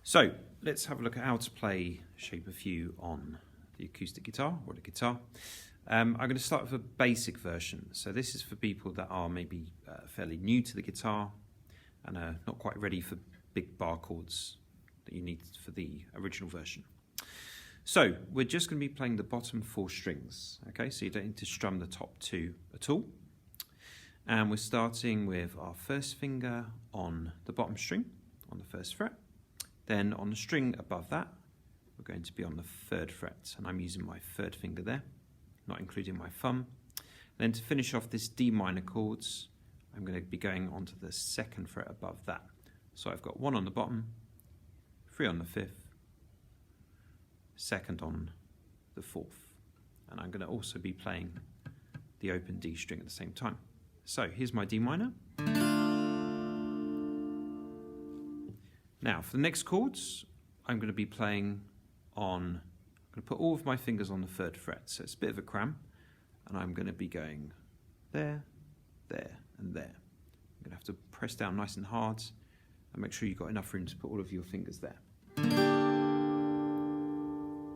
So let's have a look at how to play Shape of You on the acoustic guitar or the guitar. I'm going to start with a basic version. So this is for people that are maybe fairly new to the guitar and are not quite ready for big bar chords that you need for the original version. So we're just going to be playing the bottom 4 strings, okay? So you don't need to strum the top 2 at all. And we're starting with our first finger on the bottom string, on the 1st fret. Then on the string above that, we're going to be on the 3rd fret, and I'm using my 3rd finger there, not including my thumb. Then to finish off this D minor chords, I'm going to be going onto the 2nd fret above that. So I've got 1 on the bottom, 3 on the 5th, 2nd on the 4th. And I'm going to also be playing the open D string at the same time. So here's my D minor. Now for the next chords, I'm going to be playing on, I'm going to put all of my fingers on the 3rd fret, so it's a bit of a cram, and I'm going to be going there, there, and there. I'm going to have to press down nice and hard and make sure you've got enough room to put all of your fingers there. And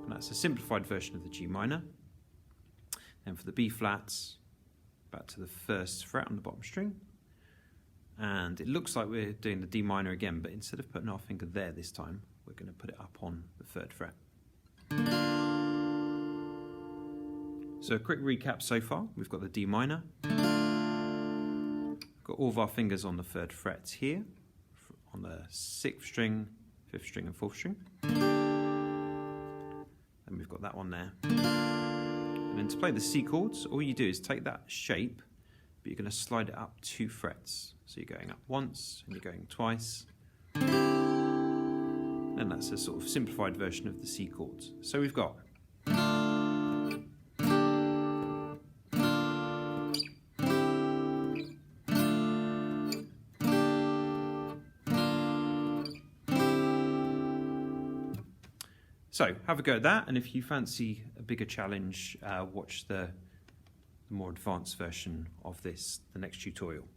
that's a simplified version of the G minor. Then for the B flats, back to the 1st fret on the bottom string. And it looks like we're doing the D minor again, but instead of putting our finger there this time, we're going to put it up on the 3rd fret. So a quick recap so far. We've got the D minor. Got all of our fingers on the 3rd fret here, on the 6th string, 5th string and 4th string. And we've got that one there. And then to play the C chords, all you do is take that shape, but you're going to slide it up 2 frets. So you're going up once and you're going twice. And that's a sort of simplified version of the C chords. So we've got So have a go at that, and if you fancy a bigger challenge, watch the more advanced version of this, the next tutorial.